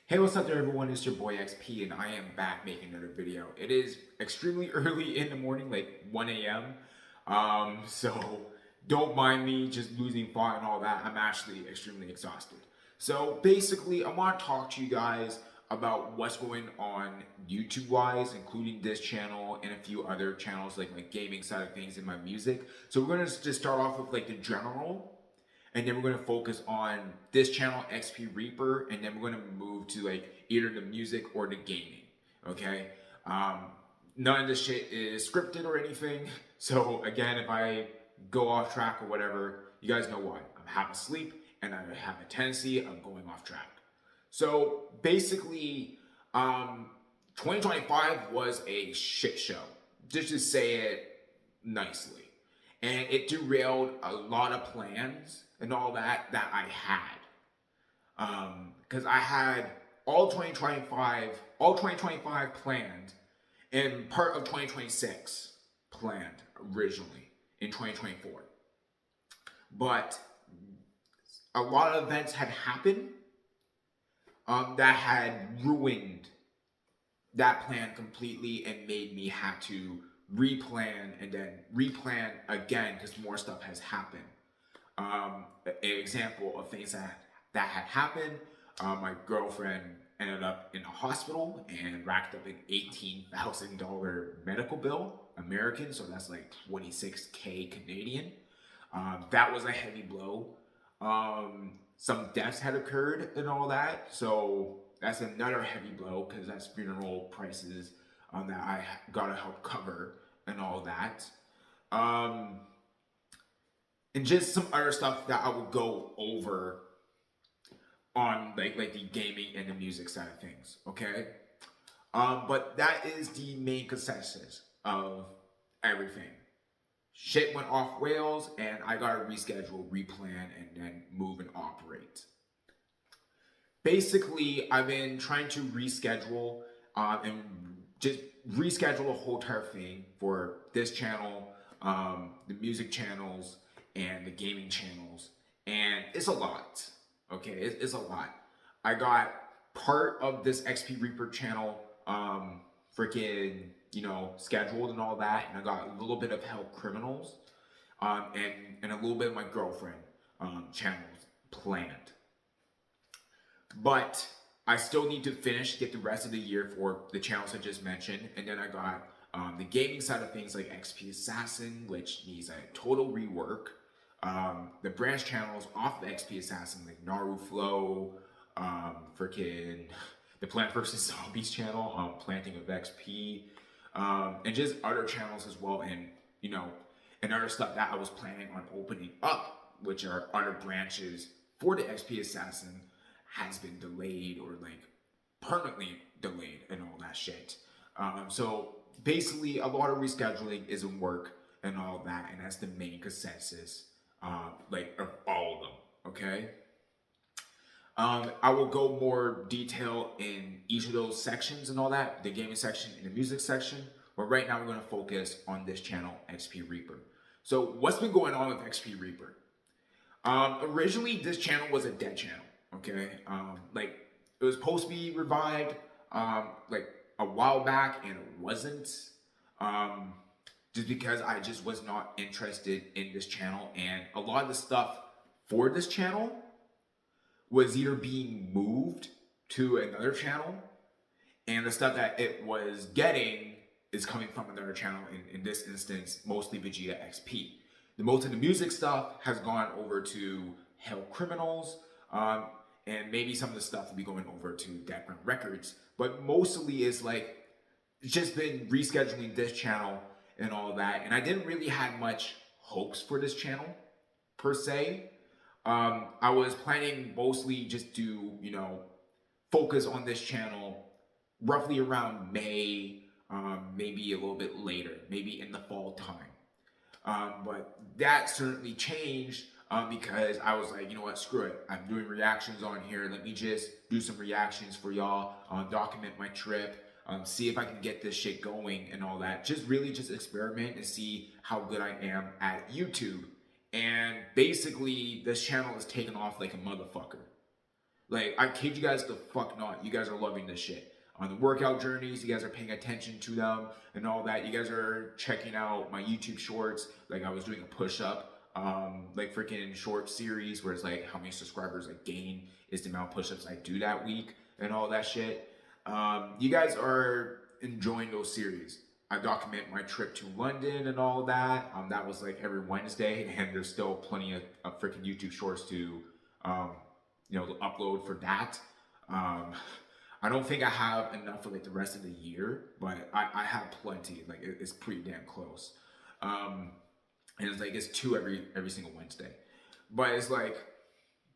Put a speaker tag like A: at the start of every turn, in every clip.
A: Hey, what's up there, everyone? It's your boy XP, and I am back making another video. It is extremely early in the morning, like 1 a.m. So don't mind me just losing thought and all that. I'm actually extremely exhausted. So basically, I want to talk to you guys about what's going on YouTube-wise, including this channel and a few other channels like my gaming side of things and my music. So we're gonna just start off with like the general, and then we're going to focus on this channel, XP Reaper, and then we're going to move to like either the music or the gaming. Okay. um, None of this shit is scripted or anything, so again, if I go off track or whatever, you guys know why. I'm half asleep and I have a tendency of going off track. So basically, 2025 was a shit show, just to say it nicely, and it derailed a lot of plans and all that I had. Because I had all 2025 planned, and part of 2026 planned originally in 2024. But a lot of events had happened that had ruined that plan completely and made me have to replan and then replan again because more stuff has happened. An example of things that had happened: my girlfriend ended up in a hospital and racked up an $18,000 medical bill American, so that's like 26K Canadian. That was a heavy blow. Some deaths had occurred and all that, so that's another heavy blow because that's funeral prices that I gotta help cover and all that. Um, and just some other stuff that I would go over on like the gaming and the music side of things. Okay, but that is the main consensus of everything. Shit went off rails, and I gotta reschedule, replan, and then move and operate. Basically, I've been trying to reschedule and just reschedule a whole entire thing for this channel, the music channels, and the gaming channels, and it's a lot. Okay, it's a lot. I got part of this XP Reaper channel, freaking scheduled and all that, and I got a little bit of Help Criminals, and a little bit of my girlfriend channels planned. But I still need to get the rest of the year for the channels I just mentioned. And then I got the gaming side of things like XP Assassin, which needs a total rework. The branch channels off of XP Assassin, like Naru Flow, freaking the Plant vs. Zombies channel, Planting of XP, and just other channels as well. And other stuff that I was planning on opening up, which are other branches for the XP Assassin, has been delayed or like permanently delayed and all that shit. So basically, a lot of rescheduling is in work and all that, and that's the main consensus, like of all of them. Okay. I will go more detail in each of those sections and all that, the gaming section and the music section. But right now, we're going to focus on this channel, XP Reaper. So, what's been going on with XP Reaper? Originally, this channel was a dead channel. Okay, like it was supposed to be revived, like a while back, and it wasn't. Just because I just was not interested in this channel, and a lot of the stuff for this channel was either being moved to another channel, and the stuff that it was getting is coming from another channel. In this instance, mostly Vegeta XP. The most of the music stuff has gone over to Hell Criminals, and maybe some of the stuff will be going over to Background Records. But mostly it's like it's just been rescheduling this channel and all that. And I didn't really have much hopes for this channel per se. I was planning mostly just to focus on this channel roughly around May, maybe a little bit later, maybe in the fall time. But that certainly changed because I was like, you know what, screw it. I'm doing reactions on here. Let me just do some reactions for y'all, document my trip, see if I can get this shit going and all that. Just really just experiment and see how good I am at YouTube. And basically, this channel is taken off like a motherfucker. Like, I kid you guys the fuck not. You guys are loving this shit. On the workout journeys, you guys are paying attention to them and all that. You guys are checking out my YouTube shorts. Like, I was doing a push up, like freaking short series where it's like how many subscribers I gain is the amount of push ups I do that week and all that shit. You guys are enjoying those series. I document my trip to London and all that. That was like every Wednesday, and there's still plenty of freaking YouTube shorts to, um, to upload for that. Um, I don't think I have enough for like the rest of the year, but I have plenty. Like it's pretty damn close. Um, and it's like it's two every single Wednesday. But it's like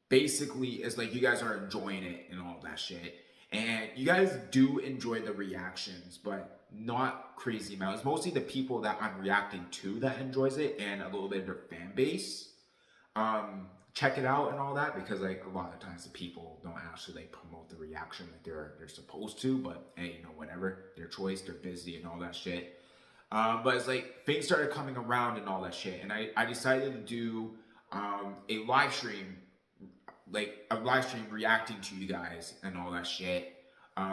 A: basically it's like you guys are enjoying it and all that shit. And you guys do enjoy the reactions, but not crazy amounts. It's mostly the people that I'm reacting to that enjoys it and a little bit of their fan base. Check it out and all that, because like a lot of times the people don't actually like promote the reaction like they're supposed to, but hey, whatever, their choice, they're busy and all that shit. But it's like things started coming around and all that shit, and I decided to do a live stream, like a live stream reacting to you guys and all that shit,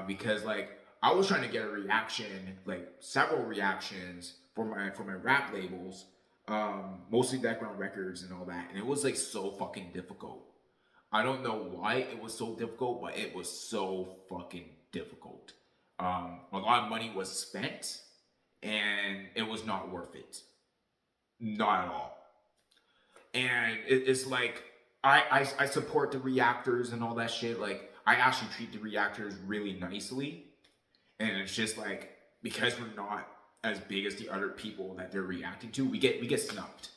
A: because like I was trying to get a reaction, like several reactions for my rap labels, mostly background records and all that, and it was like so fucking difficult. I don't know why it was so difficult, but it was so fucking difficult. A lot of money was spent, and it was not worth it, not at all. And it's like I support the reactors and all that shit. Like I actually treat the reactors really nicely, and it's just like because we're not as big as the other people that they're reacting to, we get snubbed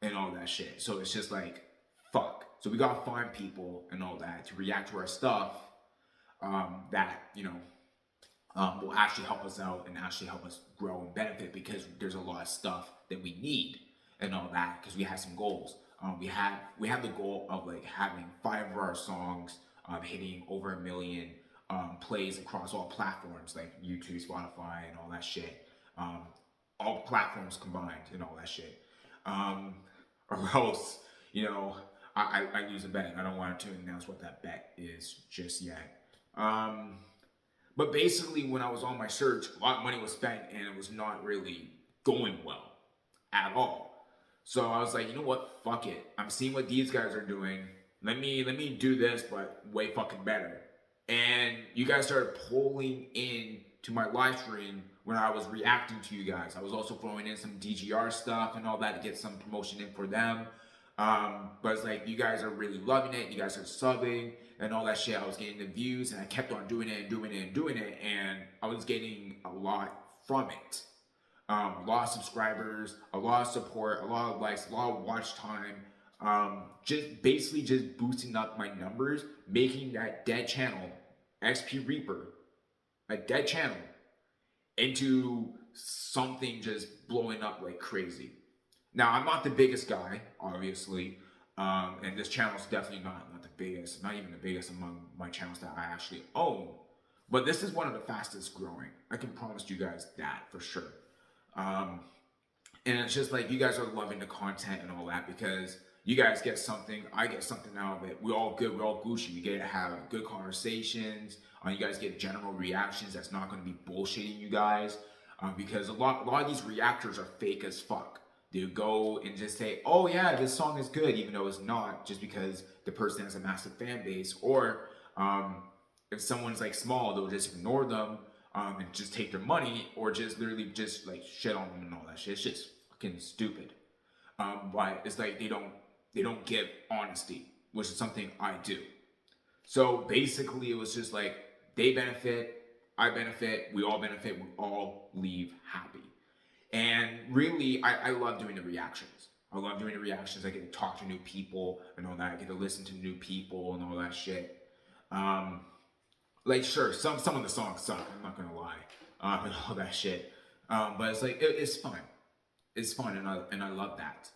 A: and all that shit. So it's just like fuck. So we gotta find people and all that to react to our stuff, that will actually help us out and actually help us grow and benefit, because there's a lot of stuff that we need and all that, because we have some goals. We have the goal of like having 5 of our songs hitting over 1 million plays across all platforms like YouTube, Spotify, and all that shit. All platforms combined and all that shit. Or else, I lose a bet. I don't want to announce what that bet is just yet. But basically, when I was on my search, a lot of money was spent, and it was not really going well at all. So I was like, you know what? Fuck it. I'm seeing what these guys are doing. Let me do this, but way fucking better. And you guys started pulling in to my live stream when I was reacting to you guys. I was also throwing in some DGR stuff and all that to get some promotion in for them. But it's like you guys are really loving it. You guys are subbing and all that shit. I was getting the views, and I kept on doing it and doing it and doing it, and I was getting a lot from it. A lot of subscribers, a lot of support, a lot of likes, a lot of watch time. Just basically just boosting up my numbers, making that dead channel, XP Reaper, a dead channel, into something just blowing up like crazy. Now, I'm not the biggest guy, obviously, and this channel is definitely not the biggest, not even the biggest among my channels that I actually own. But this is one of the fastest growing. I can promise you guys that for sure. And it's just like you guys are loving the content and all that, because you guys get something, I get something out of it. We're all good, we're all Gucci. We get to have good conversations. You guys get general reactions that's not going to be bullshitting you guys, because a lot of these reactors are fake as fuck. They go and just say, oh yeah, this song is good, even though it's not, just because the person has a massive fan base. Or if someone's like small, they'll just ignore them, and just take their money, or just literally just like shit on them and all that shit. It's just fucking stupid. But it's like they don't give honesty, which is something I do. So basically, it was just like they benefit, I benefit, we all benefit, we all leave happy. And really, I love doing the reactions. I love doing the reactions. I get to talk to new people and all that. I get to listen to new people and all that shit. Like sure, some of the songs suck. I'm not gonna lie, and all that shit. But it's like it's fun. It's fun, and I love that.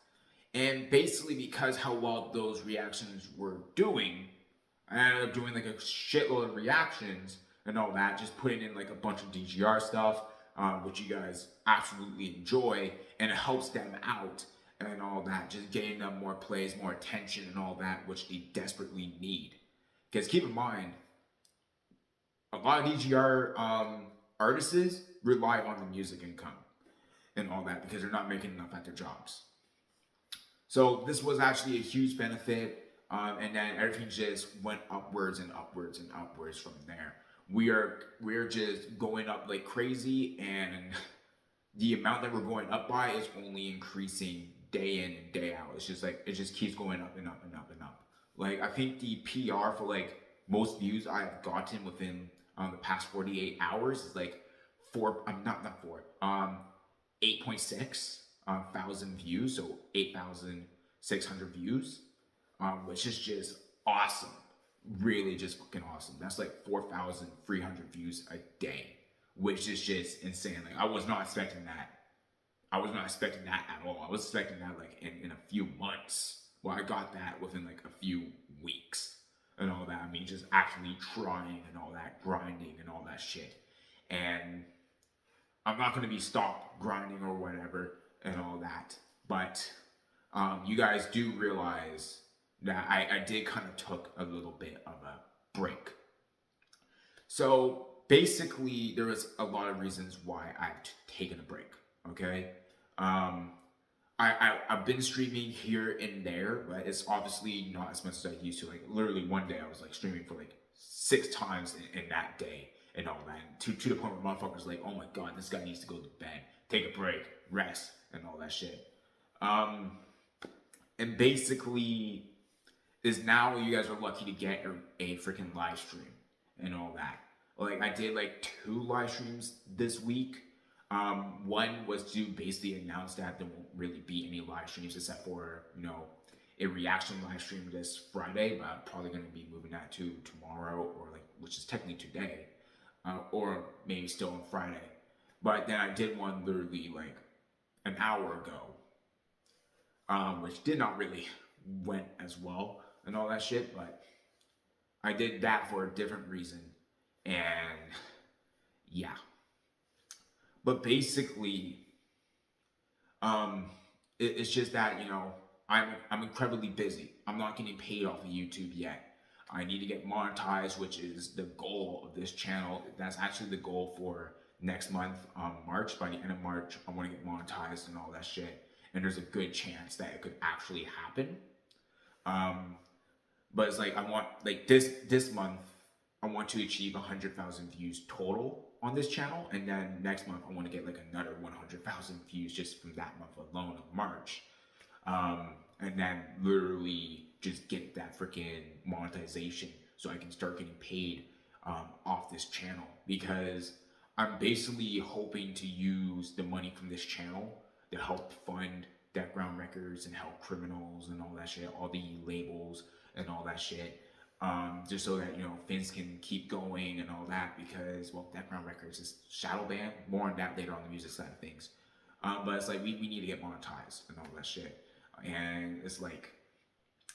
A: And basically, because how well those reactions were doing, I ended up doing like a shitload of reactions and all that. Just putting in like a bunch of DGR stuff, which you guys absolutely enjoy, and it helps them out and all that. Just getting them more plays, more attention, and all that, which they desperately need. Because keep in mind, a lot of DGR artists rely on the music income and all that because they're not making enough at their jobs. So this was actually a huge benefit, and then everything just went upwards and upwards and upwards from there. We're just going up like crazy, and the amount that we're going up by is only increasing day in and day out. It's just like it just keeps going up and up and up and up. Like I think the PR for like most views I've gotten within the past 48 hours is like four. I'm not four. 8.6 thousand views, so 8,600 views, which is just awesome. Really, just fucking awesome. That's like 4,300 views a day, which is just insane. Like I was not expecting that. I was not expecting that at all. I was expecting that like in a few months. Well, I got that within like a few weeks and all that. I mean, just actually trying and all that, grinding and all that shit. And I'm not going to be stopped grinding or whatever and all that. But you guys do realize that I did kind of took a little bit of a break. So basically, there was a lot of reasons why I've taken a break. Okay. I've been streaming here and there, but it's obviously not as much as I used to. Like literally one day I was like streaming for like 6 times in that day and all that. And to the point where motherfuckers like, oh my god, this guy needs to go to bed, take a break, rest, and all that shit. And basically, is now you guys are lucky to get a freaking live stream and all that. Like I did like 2 live streams this week. One was to basically announce that there won't really be any live streams except for, a reaction live stream this Friday, but I'm probably going to be moving that to tomorrow or like, which is technically today, or maybe still on Friday. But then I did one literally like an hour ago, which did not really went as well and all that shit, but I did that for a different reason. And yeah. But basically, it's just that I'm incredibly busy. I'm not getting paid off of YouTube yet. I need to get monetized, which is the goal of this channel. That's actually the goal for next month, March. By the end of March, I want to get monetized and all that shit. And there's a good chance that it could actually happen. But it's like I want like this month I want to achieve 100,000 views total on this channel, and then next month I want to get like another 100,000 views just from that month alone of March, and then literally just get that freaking monetization so I can start getting paid off this channel, because I'm basically hoping to use the money from this channel to help fund Deckground Records and Help Criminals and all that shit, all the labels and all that shit. Just so that things can keep going and all that, because Deckground Records is shadow banned. More on that later on the music side of things. But it's like we need to get monetized and all that shit, and it's like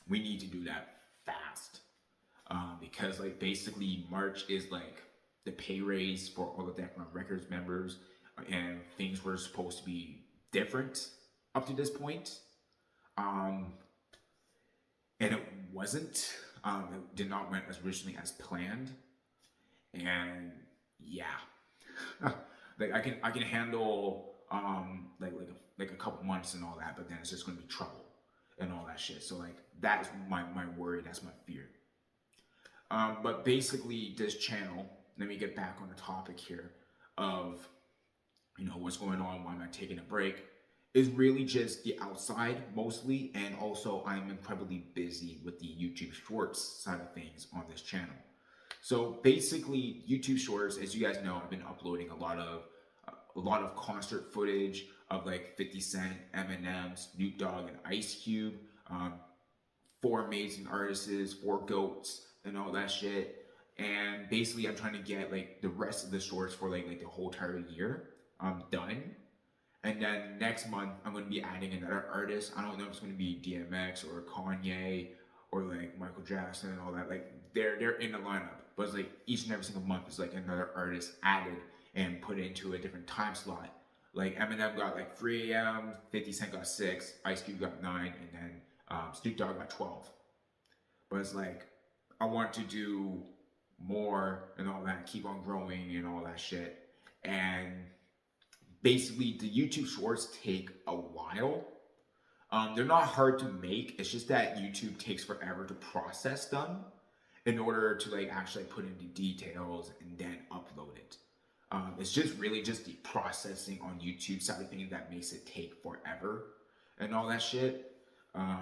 A: we need to do that fast, because like basically March is like the pay raise for all the Deckground Records members, and things were supposed to be different up to this point, and it wasn't. It did not went as originally as planned, and yeah, like I can handle like a couple months and all that, but then it's just gonna be trouble and all that shit. So like that's my worry, that's my fear. But basically this channel, let me get back on the topic here of what's going on, why am I taking a break, is really just the outside mostly, and also I'm incredibly busy with the YouTube Shorts side of things on this channel. So basically YouTube Shorts, as you guys know, I've been uploading a lot of concert footage of like 50 Cent, Eminem, Snoop Dogg, and Ice Cube, 4 amazing artists, 4 goats, and all that shit. And basically I'm trying to get like the rest of the shorts for like the whole entire year done. And then next month, I'm going to be adding another artist. I don't know if it's going to be DMX or Kanye or like Michael Jackson and all that. Like they're in the lineup, but it's like each and every single month is like another artist added and put into a different time slot. Like Eminem got like 3 a.m., 50 Cent got 6, Ice Cube got 9, and then Snoop Dogg got 12. But it's like I want to do more and all that, keep on growing and all that shit. And basically, the YouTube shorts take a while. They're not hard to make. It's just that YouTube takes forever to process them in order to like actually put in the details and then upload it. It's just really just the processing on YouTube side of things that makes it take forever and all that shit,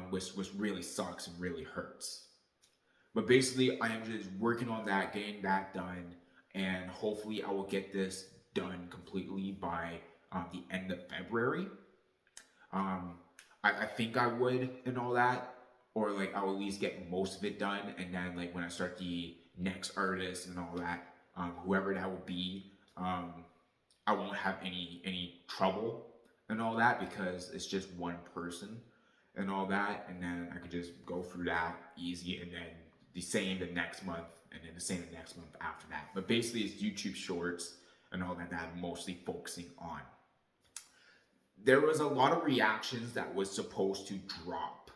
A: which really sucks and really hurts. But basically, I am just working on that, getting that done, and hopefully, I will get this done completely by the end of February. Um, I think I would and all that, or like I will at least get most of it done, and then like when I start the next artist and all that, whoever that will be, I won't have any trouble and all that because it's just one person and all that, and then I could just go through that easy, and then the same the next month, and then the same the next month after that. But basically, it's YouTube Shorts and all that I'm mostly focusing on. There was a lot of reactions that was supposed to drop.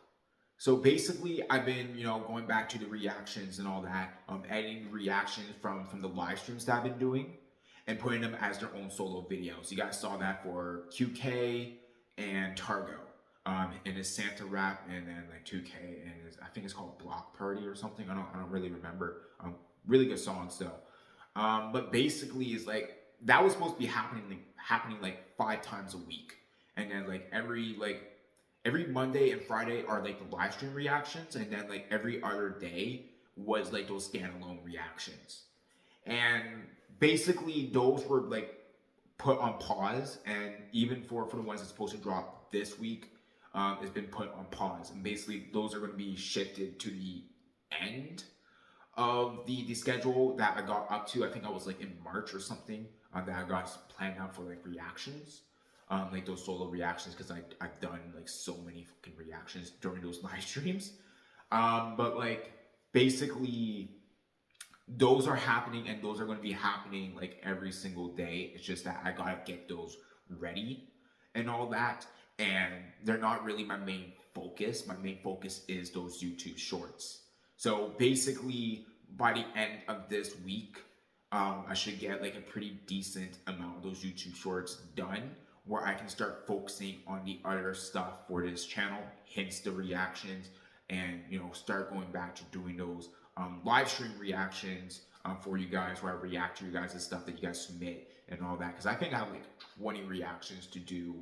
A: So basically, I've been, going back to the reactions and all that, editing reactions from the live streams that I've been doing and putting them as their own solo videos. You guys saw that for QK and Targo, and his Santa rap, and then like 2K, and I think it's called Block Party or something. I don't really remember. Really good songs though. But basically, is like that was supposed to be happening like 5 times a week, and then like every Monday and Friday are like the live stream reactions, and then like every other day was like those standalone reactions. And basically those were like put on pause, and even for the ones that's supposed to drop this week, it's been put on pause. And basically those are going to be shifted to the end of the schedule that I got up to. I think I was like in March or something, that I got planned out for like reactions, like those solo reactions, because I've done like so many fucking reactions during those live streams. But like basically those are happening, and those are going to be happening like every single day. It's just that I gotta get those ready and all that, and they're not really my main focus. My main focus is those YouTube shorts. So basically, by the end of this week, I should get like a pretty decent amount of those YouTube shorts done, where I can start focusing on the other stuff for this channel, hence the reactions, and start going back to doing those live stream reactions for you guys, where I react to you guys' stuff that you guys submit and all that. Because I think I have like 20 reactions to do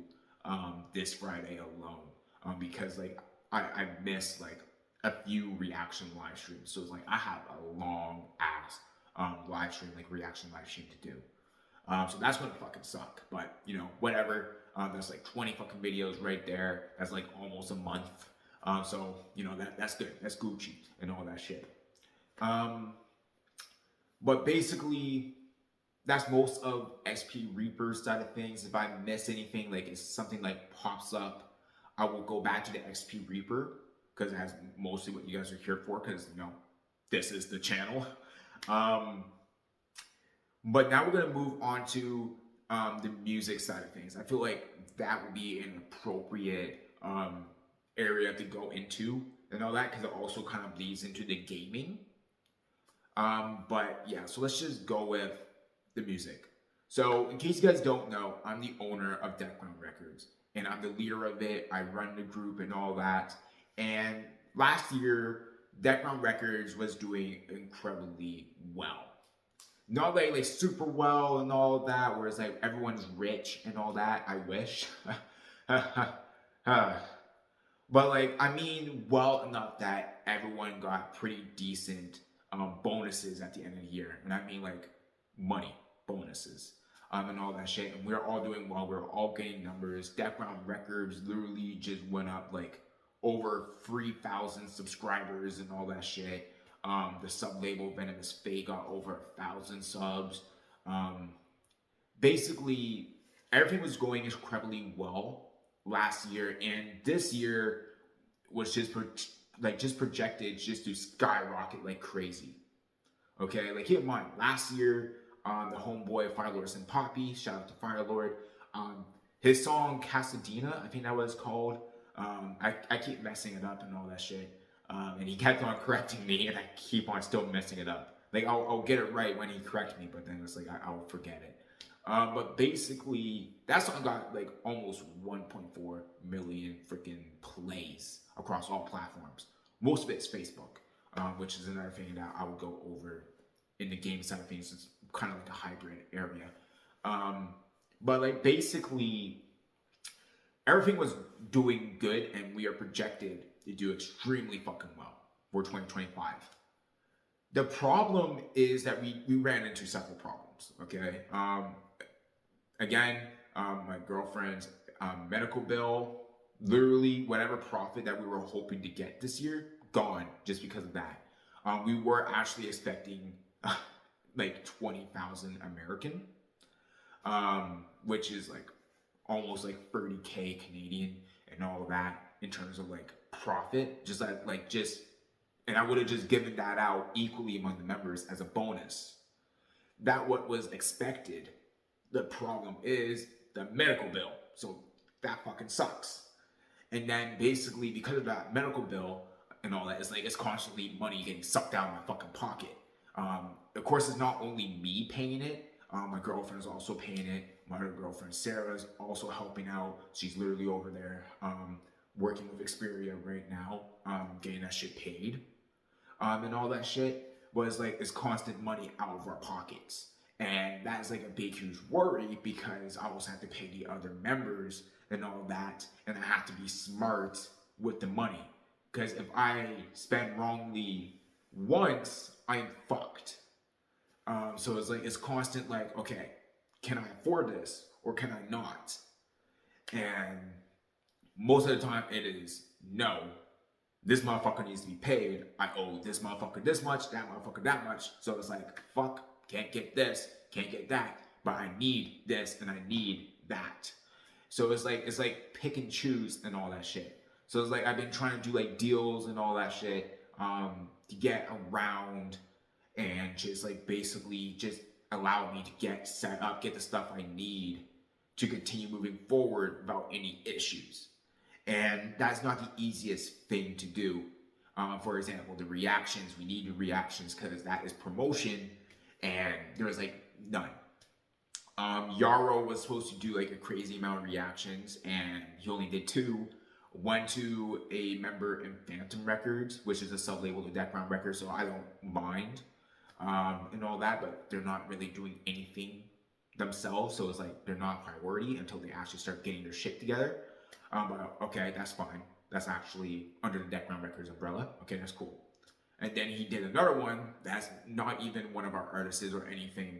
A: this Friday alone, because like I missed like a few reaction live streams. So it's like I have a long ass live stream, like reaction live stream to do. So that's gonna fucking suck. But whatever. That's like 20 fucking videos right there. That's like almost a month. So that's good. That's Gucci and all that shit. But basically, that's most of XP Reaper's side of things. If I miss anything, like if something like pops up, I will go back to the XP Reaper, because that's mostly what you guys are here for, because this is the channel. But now we're gonna move on to the music side of things. I feel like that would be an appropriate area to go into and all that, because it also kind of leads into the gaming. But yeah, so let's just go with the music. So in case you guys don't know, I'm the owner of Deckground Records, and I'm the leader of it. I run the group and all that. And last year, Deckground Records was doing incredibly well. Not like super well and all that, where it's like everyone's rich and all that. I wish. But like, I mean, well enough that everyone got pretty decent bonuses at the end of the year. And I mean like money bonuses and all that shit. And we're all doing well. We're all getting numbers. Deckground Records literally just went up like over 3,000 subscribers and all that shit. The sub label Venomous Fate got over 1,000 subs. Basically, everything was going incredibly well last year, and this year was just projected just to skyrocket like crazy. Okay, like keep in mind, last year, the homeboy Firelord and Poppy, shout out to Firelord, his song Casadena, I think that was called. I keep messing it up and all that shit. And he kept on correcting me, and I keep on still messing it up. Like I'll get it right when he corrects me, but then it's like I'll forget it. But basically, that song got like almost 1.4 million freaking plays across all platforms. Most of it's Facebook, which is another thing that I will go over in the game side of things. It's kind of like a hybrid area. But like basically, everything was doing good, and we are projected to do extremely fucking well for 2025. The problem is that we ran into several problems. Okay. Again, my girlfriend's medical bill, literally whatever profit that we were hoping to get this year, gone just because of that. We were actually expecting like 20,000 American, which is like almost like 30K Canadian and all of that in terms of like profit. Just like just, and I would have just given that out equally among the members as a bonus. That what was expected. The problem is the medical bill. So that fucking sucks. And then basically because of that medical bill and all that, it's like it's constantly money getting sucked out of my fucking pocket. Of course, it's not only me paying it. My girlfriend's also paying it. My other girlfriend Sarah's also helping out. She's literally over there working with Xperia right now, getting that shit paid. And all that shit was like it's constant money out of our pockets. And that's like a big, huge worry because I also have to pay the other members and all that. And I have to be smart with the money. Because if I spend wrongly once, I'm fucked. So it's like, it's constant like, okay, can I afford this or can I not? And most of the time it is no. This motherfucker needs to be paid. I owe this motherfucker this much, that motherfucker that much. So it's like, fuck. Can't get this, can't get that, but I need this and I need that. So it's like pick and choose and all that shit. So it's like I've been trying to do like deals and all that shit to get around and just like basically just allow me to get set up, get the stuff I need to continue moving forward without any issues. And that's not the easiest thing to do. For example, the reactions, we need the reactions because that is promotion. And there was like none. Yarrow was supposed to do like a crazy amount of reactions, and he only did 2. One to a member in Phantom Records, which is a sub-label to Deckground Records, so I don't mind and all that, but they're not really doing anything themselves, so it's like they're not a priority until they actually start getting their shit together. But okay, that's fine. That's actually under the Deckground Records umbrella. Okay, that's cool. And then he did another one that's not even one of our artists or anything.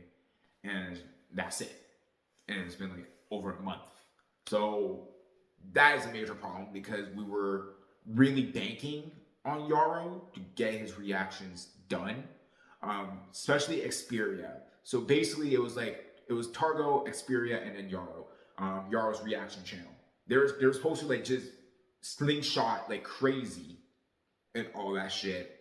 A: And that's it. And it's been like over a month. So that is a major problem because we were really banking on Yarrow to get his reactions done. Especially Xperia. So basically it was Targo, Xperia, and then Yarrow. Yarrow's reaction channel. They're supposed to like just slingshot like crazy and all that shit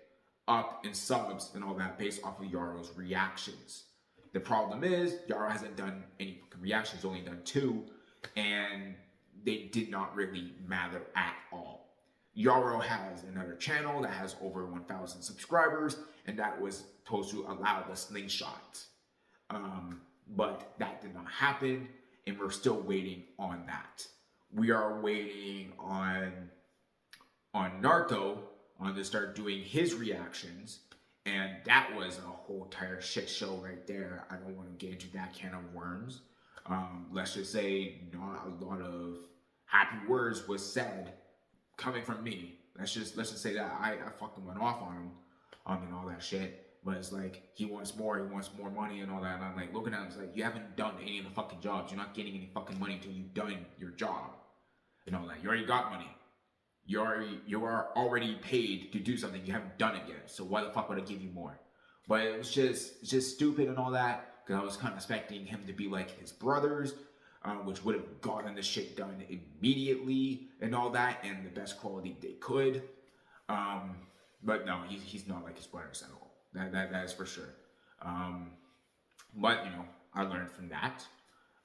A: up in subs and all that based off of Yarrow's reactions. The problem is Yarrow hasn't done any reactions, only done 2, and they did not really matter at all. Yarrow has another channel that has over 1,000 subscribers, and that was supposed to allow the slingshot. But that did not happen, and we're still waiting on that. We are waiting on Narco to start doing his reactions, and that was a whole entire shit show right there. I don't want to get into that can of worms. Let's just say not a lot of happy words was said coming from me. Let's just say that I fucking went off on him and all that shit. But it's like he wants more money and all that. And I'm like looking at him, it's like you haven't done any of the fucking jobs. You're not getting any fucking money until you've done your job. And all that. You already got money. You are already paid to do something. You haven't done it yet. So why the fuck would I give you more? But it was just stupid and all that. Because I was kind of expecting him to be like his brothers, which would have gotten the shit done immediately and all that, and the best quality they could. But no, he's not like his brothers at all. That is for sure. But I learned from that.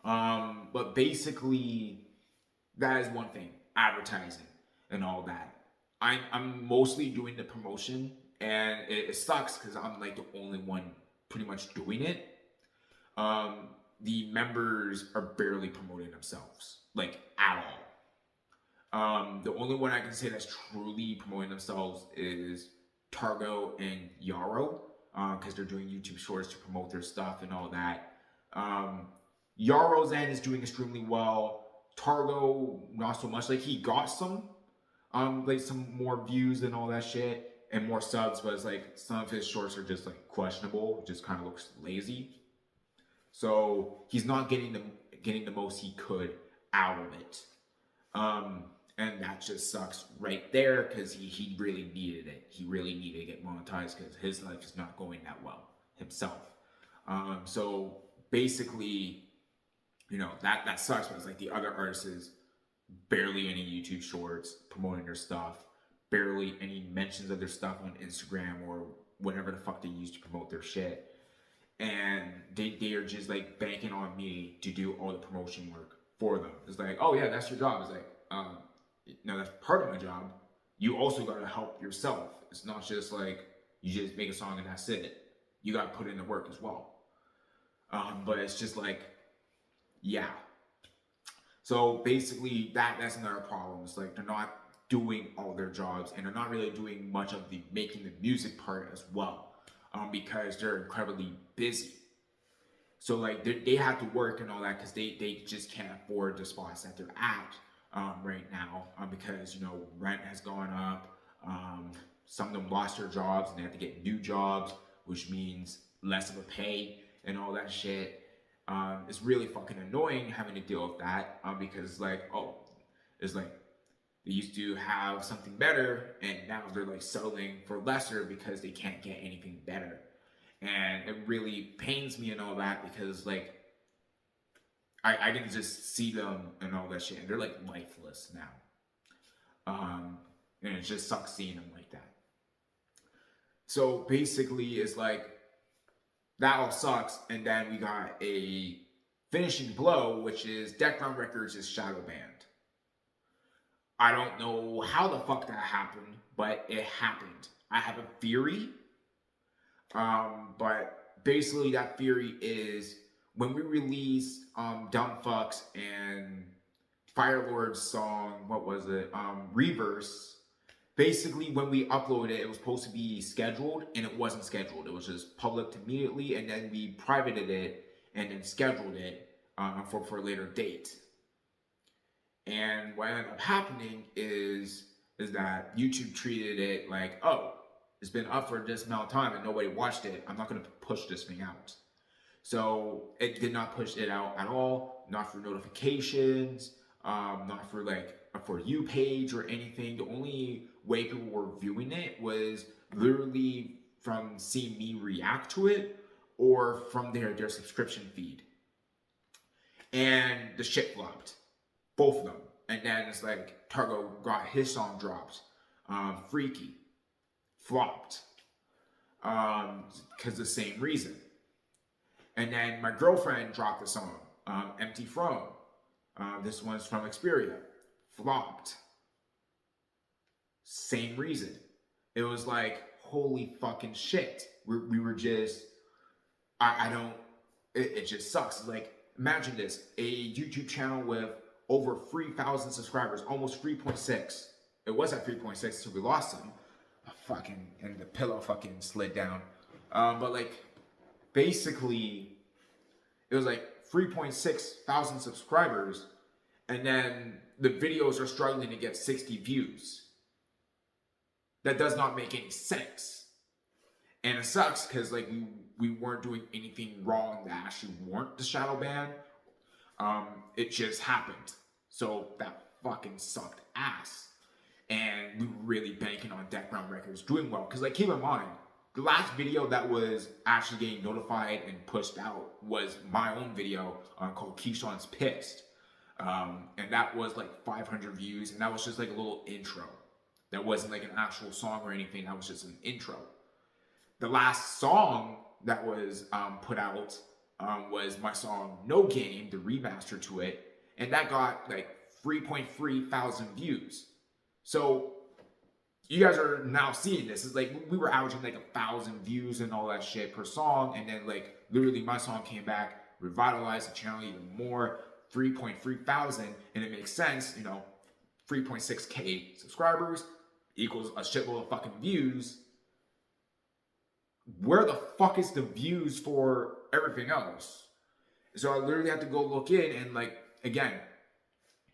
A: But basically, that is one thing. Advertising and all that. I'm mostly doing the promotion, and it sucks because I'm like the only one pretty much doing it. Um, the members are barely promoting themselves, like at all. The only one I can say that's truly promoting themselves is Targo and Yarrow, because they're doing YouTube shorts to promote their stuff and all that. Um, Yarrow's end is doing extremely well. Targo, not so much. Like he got like some more views and all that shit and more subs, but it's like some of his shorts are just like questionable. Just kind of looks lazy. So he's not getting the most he could out of it. And that just sucks right there because he really needed it. He really needed to get monetized because his life is not going that well himself. So basically, that sucks. But it's like the other artists, barely any YouTube shorts promoting their stuff, barely any mentions of their stuff on Instagram or whatever the fuck they use to promote their shit. And they are just like banking on me to do all the promotion work for them. It's like, oh yeah, that's your job. It's like, no, that's part of my job. You also got to help yourself. It's not just like you just make a song and that's it. You got to put in the work as well. But it's just like, yeah. So basically, that's another problem. It's like they're not doing all their jobs, and they're not really doing much of the making the music part as well, because they're incredibly busy. So like they have to work and all that because they just can't afford the spots that they're at right now, because rent has gone up. Some of them lost their jobs and they have to get new jobs, which means less of a pay and all that shit. It's really fucking annoying having to deal with that, because it's like they used to have something better and now they're like settling for lesser because they can't get anything better. And it really pains me and all that because like I can just see them and all that shit and they're like lifeless now. And it just sucks seeing them like that. So basically it's like that all sucks, and then we got a finishing blow, which is Deckground Records is shadow banned. I don't know how the fuck that happened, but it happened. I have a theory, but basically that theory is when we released Dumb Fucks and Firelord's song, what was it? Reverse. Basically, when we uploaded it, it was supposed to be scheduled, and it wasn't scheduled. It was just published immediately, and then we privated it and then scheduled it for a later date. And what ended up happening is that YouTube treated it like, oh, it's been up for this amount of time and nobody watched it. I'm not going to push this thing out. So it did not push it out at all. Not for notifications, not for like a For You page or anything. The only way people were viewing it was literally from seeing me react to it or from their subscription feed. And the shit flopped. Both of them. And then it's like Targo got his song dropped. Freaky flopped. Because the same reason. And then my girlfriend dropped a song, Empty Throne. This one's from Xperia. Flopped. Same reason. It was like, holy fucking shit. We were just, I don't, it just sucks. It's like, imagine this, a YouTube channel with over 3,000 subscribers, almost 3.6. It was at 3.6 until we lost them. And the pillow fucking slid down. But like, basically, it was like 3.6 thousand subscribers, and then the videos are struggling to get 60 views. That does not make any sense. And it sucks because like we weren't doing anything wrong that actually warrant the shadow ban. It just happened. So that fucking sucked ass. And we were really banking on Deckground Records doing well. Because like keep in mind, the last video that was actually getting notified and pushed out was my own video called Keyshawn's Pissed. And that was like 500 views. And that was just like a little intro. That wasn't like an actual song or anything. That was just an intro. The last song that was put out was my song No Game, the remaster to it. And that got like 3.3 thousand views. So you guys are now seeing this. It's like we were averaging like 1,000 views and all that shit per song, and then like literally my song came back, revitalized the channel even more, 3.3 thousand, and it makes sense, 3.6K subscribers equals a shitload of fucking views. Where the fuck is the views for everything else? So I literally had to go look in, and like, again,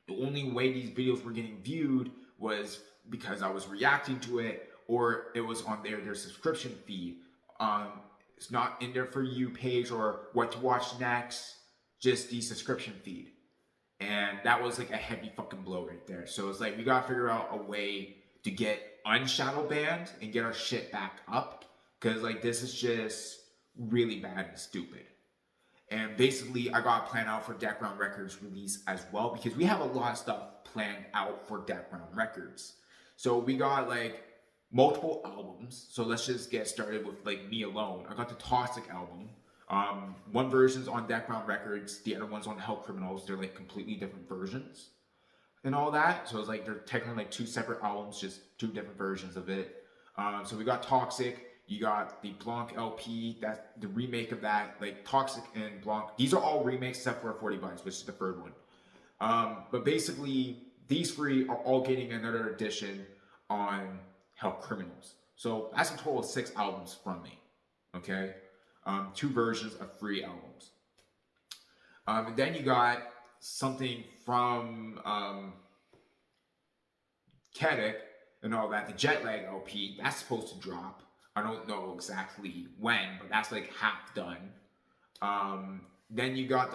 A: the only way these videos were getting viewed was because I was reacting to it, or it was on their subscription feed. It's not in their For You page or what to watch next, just the subscription feed. And that was like a heavy fucking blow right there. So it's like we gotta figure out a way to get unshadow banned and get our shit back up, because like this is just really bad and stupid. And basically, I got a plan out for Deckground Records release as well, because we have a lot of stuff planned out for Deckground Records. So we got like multiple albums. So let's just get started with like Me Alone. I got the Toxic album. One version's on Deckground Records, the other one's on Hell Criminals. They're like completely different versions and all that. So it's like they're technically like two separate albums, just two different versions of it. So we got Toxic. You got the Blanc LP, that's the remake of that, like Toxic and Blanc. These are all remakes except for 40 Bucks, which is the third one. But basically, these three are all getting another edition on Hell Criminals. So that's a total of 6 albums from me, okay? 2 versions of 3 albums. And then you got something from Kedek and all that, the Jetlag LP, that's supposed to drop. I don't know exactly when, but that's like half done. Then you got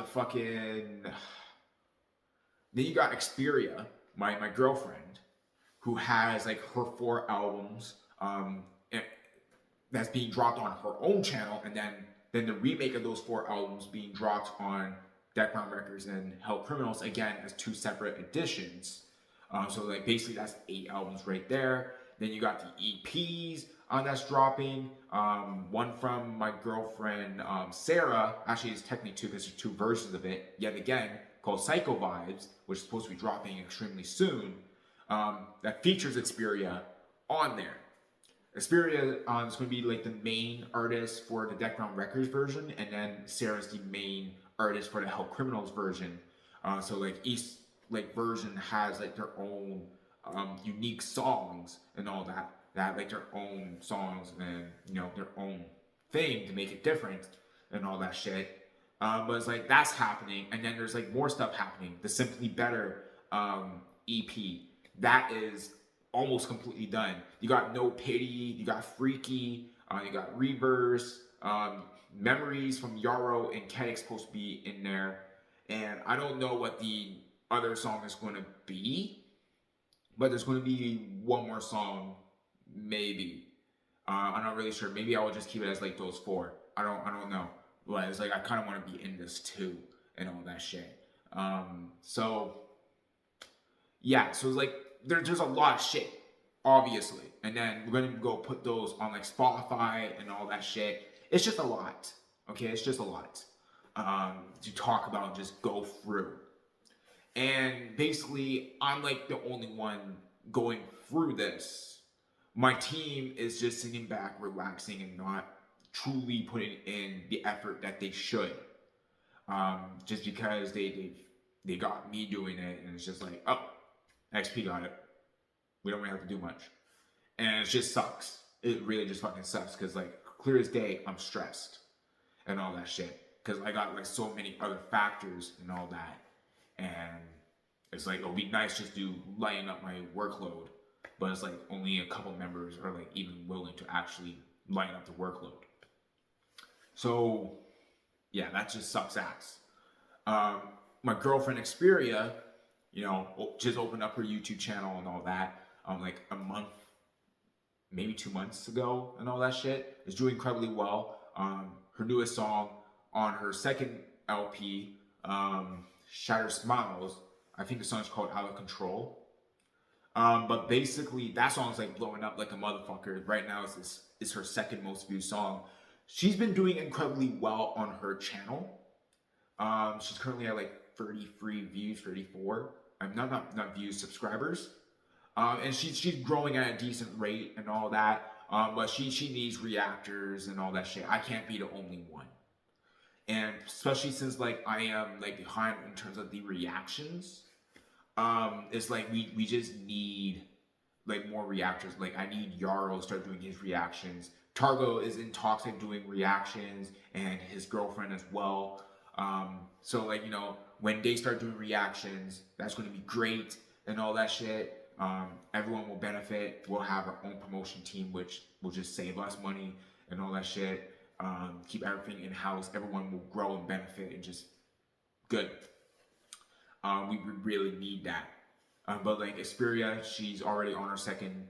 A: then you got Xperia, my girlfriend, who has like her 4 albums that's being dropped on her own channel, and then the remake of those 4 albums being dropped on Deckground Records and Hell Criminals, again as 2 separate editions. So like basically that's 8 albums right there. Then you got the EPs that's dropping. One from my girlfriend Sarah. Actually, it's technically 2 because there's 2 versions of it. Yet again, called Psycho Vibes, which is supposed to be dropping extremely soon. That features Xperia on there. Xperia is going to be like the main artist for the Deckground Records version, and then Sarah's the main artist for the Hell Criminals version. So like each like version has like their own unique songs and all that like their own songs and their own thing to make it different and all that shit. But it's like that's happening, and then there's like more stuff happening. The Simply Better EP that is almost completely done. You got No Pity, you got Freaky, you got Reverse, Memories from Yarrow and Kedek's supposed to be in there, and I don't know what the other song is going to be, but there's going to be one more song, maybe. I'm not really sure. Maybe I will just keep it as like those 4. I don't know. But it's like I kind of want to be in this too and all that shit. So yeah, so it's like there's a lot of shit, obviously, and then we're gonna go put those on like Spotify and all that shit. It's just a lot. Okay, it's just a lot to talk about and just go through. And basically, I'm like the only one going through this. My team is just sitting back, relaxing, and not truly putting in the effort that they should. Just because they got me doing it, and it's just like, oh, XP got it. We don't really have to do much. And it just sucks. It really just fucking sucks, because like clear as day, I'm stressed and all that shit. Because I got like so many other factors and all that. And it's like, it would be nice just to lighten up my workload. But it's like only a couple members are like even willing to actually lighten up the workload. So yeah, that just sucks ass. My girlfriend Xperia, just opened up her YouTube channel and all that. Like a month, maybe 2 months ago and all that shit. Is doing incredibly well. Her newest song on her second LP, Shatter Smiles, I think the song is called Out of Control. But basically that song's like blowing up like a motherfucker. Right now it's her second most viewed song. She's been doing incredibly well on her channel. She's currently at like 33 views, 34. I'm not views, subscribers. And she's growing at a decent rate and all that. But she needs reactors and all that shit. I can't be the only one. And especially since like I am like behind in terms of the reactions, it's like we just need like more reactors. Like I need Yarrow to start doing his reactions. Targo is in talks of doing reactions, and his girlfriend as well. So like when they start doing reactions, that's going to be great and all that shit. Everyone will benefit. We'll have our own promotion team, which will just save us money and all that shit. Keep everything in house. Everyone will grow and benefit and just good. We really need that. But like Xperia, she's already on her second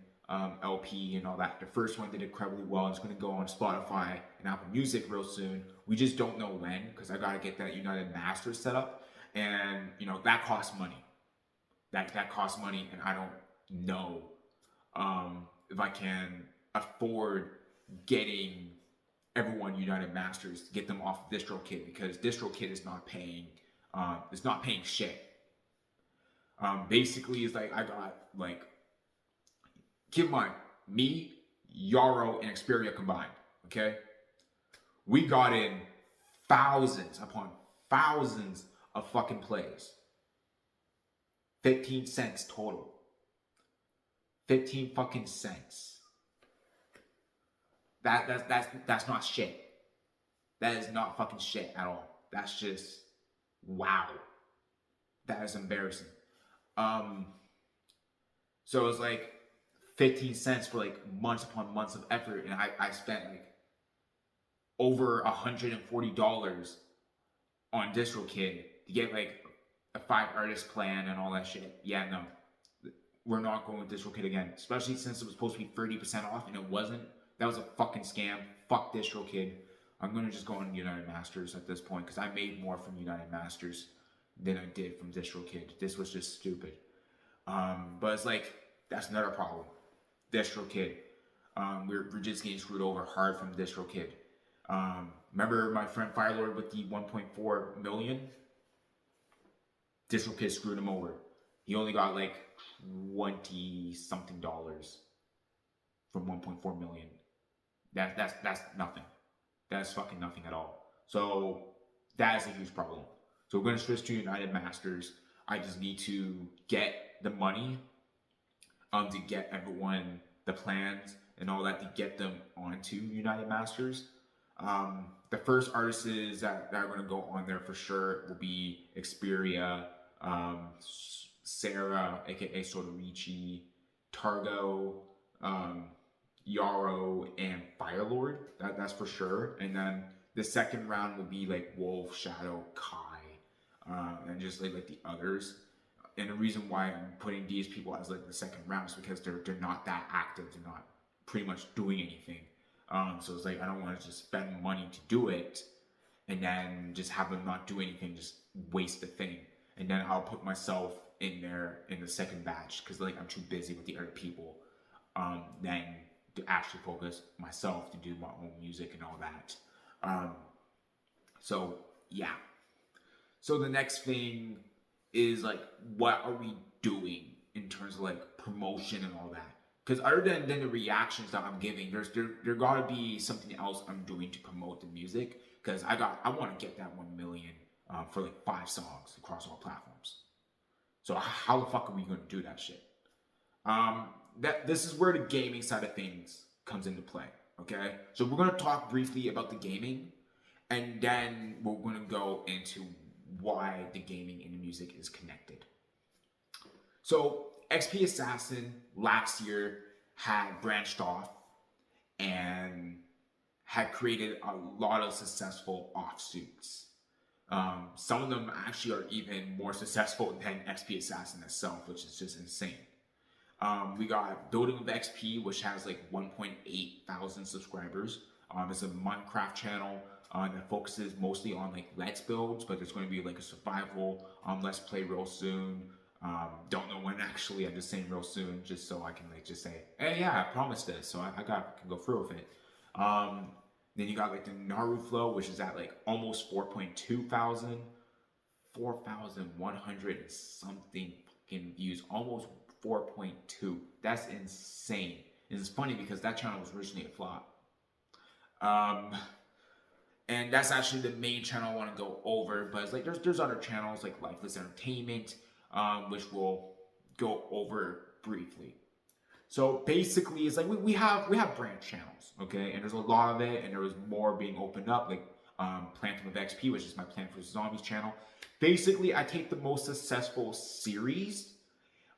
A: LP and all that. The first one did incredibly well. It's going to go on Spotify and Apple Music real soon. We just don't know when because I got to get that United Masters set up, and that costs money. That costs money, and I don't know if I can afford getting everyone United Masters to get them off DistroKid because DistroKid is not paying. It's not paying shit. Basically, it's like I got like, keep in mind, me, Yarrow, and Xperia combined. Okay, we got in thousands upon thousands of fucking plays. 15 cents total. 15 fucking cents. That's not shit. That is not fucking shit at all. That's just wow. That is embarrassing. So it's like 15 cents for like months upon months of effort, and I spent like over $140 on DistroKid to get like a 5-artist plan and all that shit. Yeah, no. We're not going with DistroKid again. Especially since it was supposed to be 30% off and it wasn't. That was a fucking scam. Fuck DistroKid. I'm gonna just go on United Masters at this point because I made more from United Masters than I did from DistroKid. This was just stupid. But it's like that's another problem. DistroKid. We're just getting screwed over hard from DistroKid. Remember my friend Firelord with the 1.4 million? DistroKid screwed him over. He only got like 20 something dollars from 1.4 million. That's nothing. That's fucking nothing at all. So that is a huge problem. So we're going to switch to United Masters. I just need to get the money to get everyone the plans and all that to get them onto United Masters. The first artists that are going to go on there for sure will be Xperia, Sarah, aka Sodorichi, Targo, Yarrow, and Firelord. That's for sure. And then the second round will be like Wolf, Shadow, Kai, and just like the others. And the reason why I'm putting these people as like the second round is because they're not that active. They're not pretty much doing anything. So it's like I don't want to just spend money to do it, and then just have them not do anything, just waste the thing. And then I'll put myself in there in the second batch because like I'm too busy with the other people. Then to actually focus myself to do my own music and all that. So yeah. So the next thing is like, what are we doing in terms of like promotion and all that? Because other than the reactions that I'm giving, there gotta be something else I'm doing to promote the music. Because I want to get that 1 million for like 5 songs across all platforms. So how the fuck are we gonna do that shit? This is where the gaming side of things comes into play. Okay, so we're gonna talk briefly about the gaming, and then we're gonna go into why the gaming and the music is connected. So XP Assassin last year had branched off and had created a lot of successful offsuits. Some of them actually are even more successful than XP Assassin itself, which is just insane. We got Building with XP, which has like 1.8 thousand subscribers. It's a Minecraft channel that focuses mostly on like Let's Builds, but there's going to be like a survival Let's Play real soon. Don't know when actually. I'm just saying real soon, just so I can like just say, hey, yeah, I promised this, so I can go through with it. Then you got like the Naruflow, which is at like almost 4.2 thousand, 4,100 and something fucking views, almost 4.2. That's insane. And it's funny because that channel was originally a flop. Um, and that's actually the main channel I want to go over. But it's like there's other channels like Lifeless Entertainment, which we'll go over briefly. So basically, it's like we have branch channels, okay, and there's a lot of it, and there was more being opened up, like Planting with XP, which is my Plant vs Zombies channel. Basically, I take the most successful series,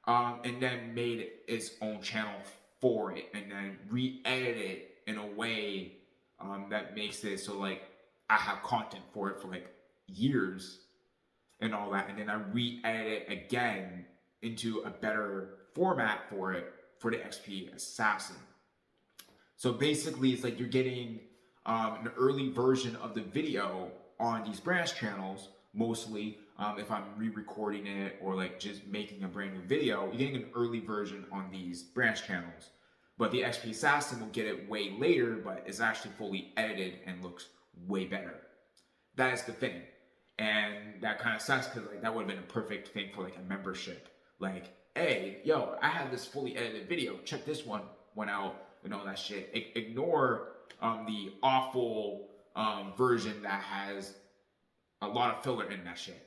A: and then made its own channel for it, and then re-edit it in a way that makes it so like I have content for it for like years and all that, and then I re-edit it again into a better format for it for the XP Assassin. So basically, it's like you're getting an early version of the video on these branch channels, mostly if I'm re-recording it or like just making a brand new video, you're getting an early version on these branch channels. But the XP Assassin will get it way later, but it's actually fully edited and looks way better. That is the thing. And that kind of sucks because like that would have been a perfect thing for like a membership. Like, hey, yo, I have this fully edited video. Check this one out and all that shit. Ignore the awful version that has a lot of filler in that shit.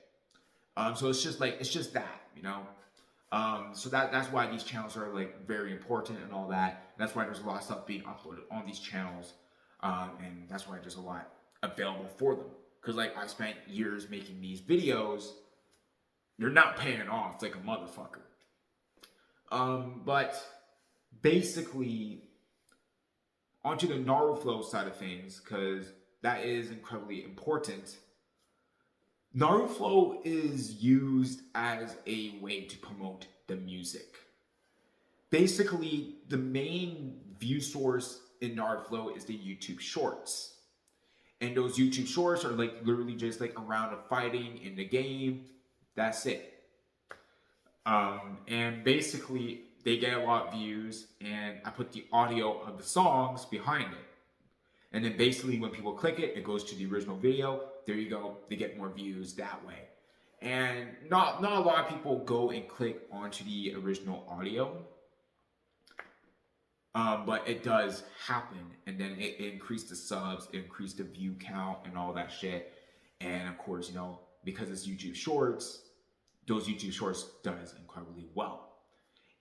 A: So it's just that, you know. So that's why these channels are like very important and all that. And that's why there's a lot of stuff being uploaded on these channels, and that's why there's a lot available for them. Because like I spent years making these videos, you're not paying it off like a motherfucker. But basically, onto the NaruFlow side of things, because that is incredibly important. NaruFlow is used as a way to promote the music. Basically, the main view source in NaruFlow is the YouTube Shorts. And those YouTube Shorts are like literally just like a round of fighting in the game. That's it. And basically, they get a lot of views, and I put the audio of the songs behind it. And then basically when people click it, it goes to the original video. There you go. They get more views that way. And not a lot of people go and click onto the original audio. But it does happen. And then it increased the subs, it increased the view count and all that shit. And of course, you know, because it's YouTube Shorts, those YouTube Shorts does incredibly well.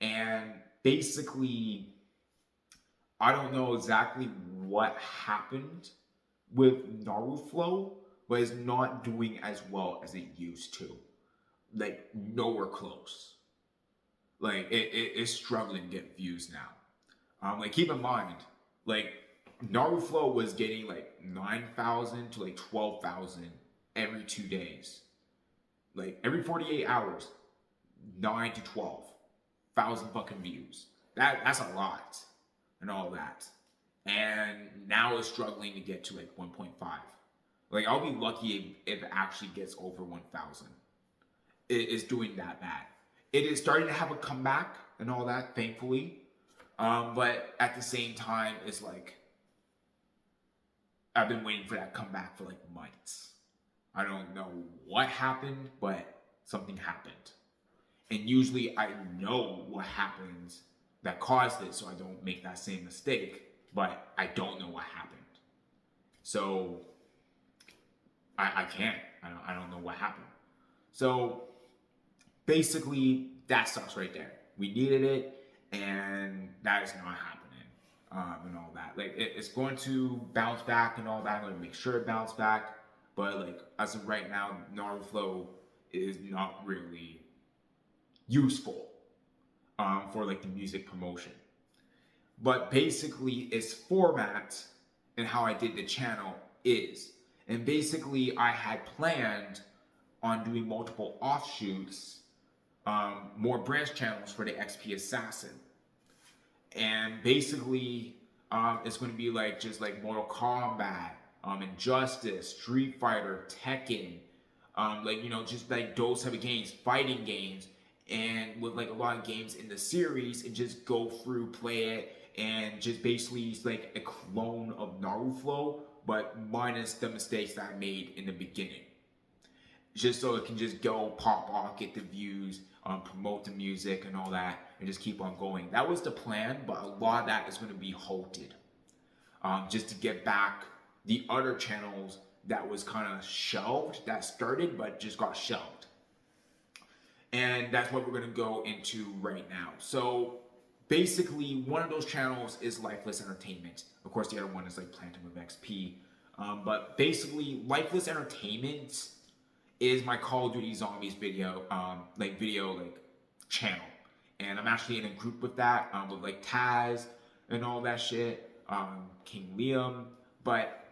A: And basically, I don't know exactly what happened with NaruFlow, but it's not doing as well as it used to. Like, nowhere close. Like, it's struggling to get views now. Like, keep in mind, like, NaruFlow was getting like 9,000 to like 12,000 every 2 days. Like, every 48 hours, 9 to 12,000 fucking views. That's a lot. And all that. And now it's struggling to get to like 1.5. Like, I'll be lucky if it actually gets over 1,000. It is doing that bad. It is starting to have a comeback and all that, thankfully. But at the same time, it's like, I've been waiting for that comeback for like months. I don't know what happened, but something happened. And usually I know what happens that caused it, so I don't make that same mistake, but I don't know what happened. So I can't. I don't know what happened. So basically, that sucks right there. We needed it, and that is not happening, and all that. Like, it's going to bounce back and all that. I'm going to make sure it bounces back, but like as of right now, NaruFlow is not really useful for like the music promotion. But basically its format and how I did the channel is. And basically I had planned on doing multiple offshoots, more branch channels for the XP Assassin. And basically it's going to be like just like Mortal Kombat, Injustice, Street Fighter, Tekken, like, you know, just like those type of games, fighting games. And with like a lot of games in the series, and just go through, play it, and just basically it's like a clone of NaruFlow, but minus the mistakes that I made in the beginning. Just so it can just go pop off, get the views, promote the music and all that, and just keep on going. That was the plan, but a lot of that is going to be halted, just to get back the other channels that was kind of shelved, that started but just got shelved. And that's what we're going to go into right now. So basically, one of those channels is Lifeless Entertainment. Of course, the other one is like Plantum of XP. But basically, Lifeless Entertainment is my Call of Duty Zombies video channel. And I'm actually in a group with that, with like Taz and all that shit, King Liam, but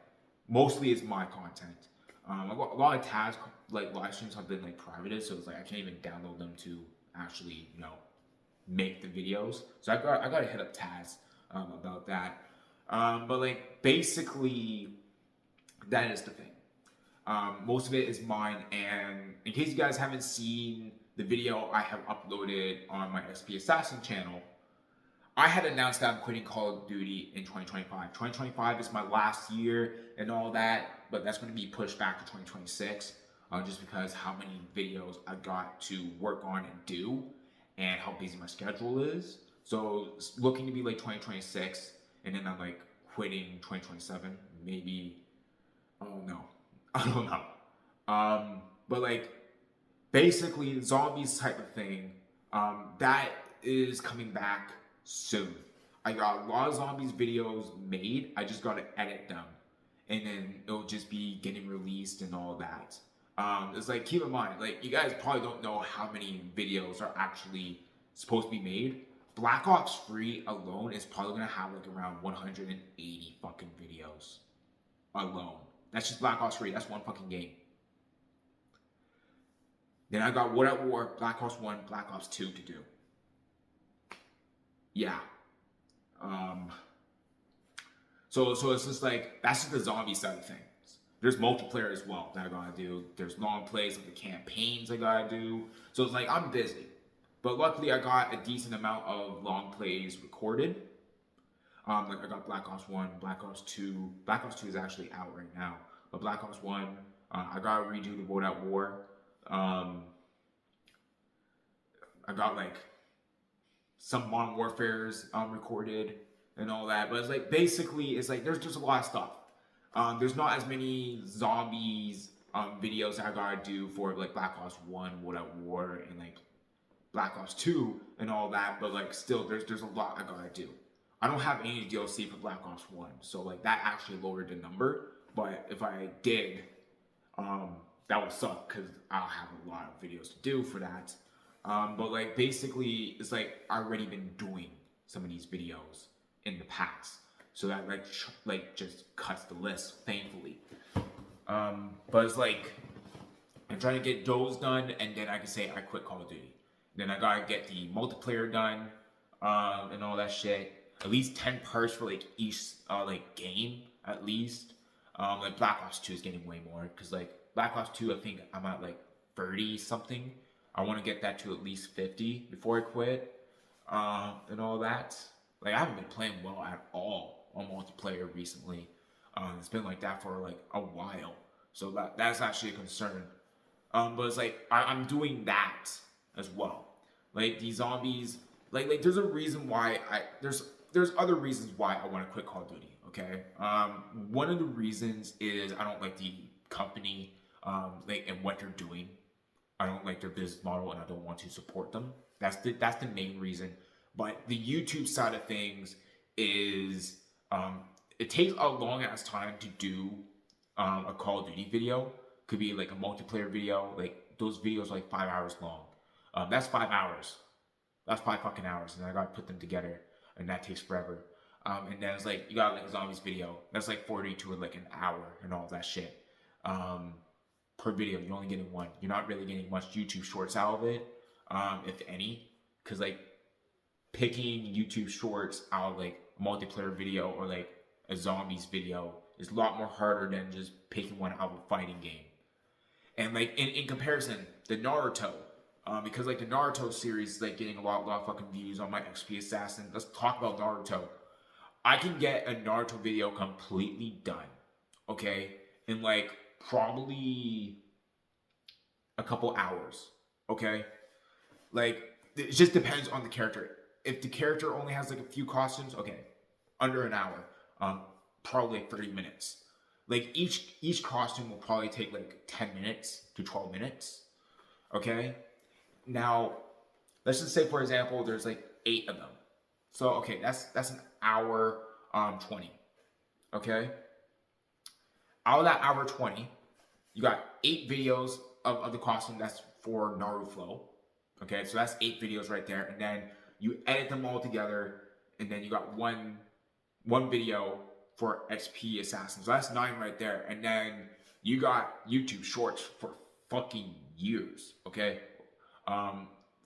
A: mostly it's my content. A lot of Taz like live streams have been like privated, so it's like I can't even download them to actually, make the videos. So I got to hit up Taz about that. But like basically, that is the thing. Most of it is mine, and in case you guys haven't seen the video I have uploaded on my XP Assassin channel, I had announced that I'm quitting Call of Duty in 2025. 2025 is my last year and all that, but that's going to be pushed back to 2026, just because how many videos I got to work on and do, and how busy my schedule is. So it's looking to be like 2026, and then I'm like quitting 2027, maybe. Oh no, I don't know. But like basically zombies type of thing, that is coming back soon. I got a lot of zombies videos made. I just gotta edit them, and then it'll just be getting released and all that. It's like, keep in mind, like you guys probably don't know how many videos are actually supposed to be made. Black Ops 3 alone is probably gonna have like around 180 fucking videos alone. That's just Black Ops 3. That's one fucking game. Then I got World at War, Black Ops 1, Black Ops 2 to do. Yeah. So it's just like, that's just the zombie side of things. There's multiplayer as well that I gotta do. There's long plays of the campaigns I gotta do. So it's like, I'm busy. But luckily I got a decent amount of long plays recorded. Like I got Black Ops 1, Black Ops 2. Black Ops 2 is actually out right now. But Black Ops 1, I gotta redo the World at War. I got like some Modern Warfare's recorded and all that. But it's like, basically, it's like there's just a lot of stuff. There's not as many zombies videos I gotta do for like Black Ops 1, World at War, and like Black Ops 2 and all that. But like still, there's a lot I gotta do. I don't have any DLC for Black Ops 1, so like that actually lowered the number. But if I did, that would suck because I'll have a lot of videos to do for that. But like basically, it's like I've already been doing some of these videos in the past, so that like just cuts the list, thankfully. But it's like I'm trying to get those done, and then I can say I quit Call of Duty. Then I gotta get the multiplayer done, and all that shit. At least 10 parts for like each like game at least. Like Black Ops 2 is getting way more, because like Black Ops 2, I think I'm at like 30 something. I want to get that to at least 50 before I quit, and all that. Like I haven't been playing well at all on multiplayer recently. It's been like that for like a while, so that's actually a concern. But it's like I'm doing that as well. Like these zombies, like there's a reason why there's other reasons why I want to quit Call of Duty. Okay, one of the reasons is I don't like the company, like and what they're doing. I don't like their business model, and I don't want to support them. That's the main reason. But the YouTube side of things is it takes a long ass time to do a Call of Duty video. Could be like a multiplayer video. Like those videos are like 5 hours long. That's 5 hours. That's 5 fucking hours, and I gotta put them together, and that takes forever. And then it's like you got like a zombies video. That's like 40 to like an hour and all that shit. Per video, you're only getting one. You're not really getting much YouTube shorts out of it, if any, because like picking YouTube shorts out of like a multiplayer video or like a zombies video is a lot more harder than just picking one out of a fighting game. And like in comparison, the Naruto, because like the Naruto series is like getting a lot of fucking views on my XP Assassin. Let's talk about Naruto. I can get a Naruto video completely done, okay, in like probably a couple hours, okay? Like, it just depends on the character. If the character only has like a few costumes, okay, under an hour, probably like 30 minutes. Like each costume will probably take like 10 minutes to 12 minutes. Okay? Now, let's just say for example, there's like 8 of them. So okay, that's an hour 20. Okay? Out of that hour 20, you got 8 videos of the costume that's for Naruto. Okay, so that's 8 videos right there, and then you edit them all together, and then you got one video for XP Assassin. So that's 9 right there, and then you got YouTube Shorts for fucking years. Okay,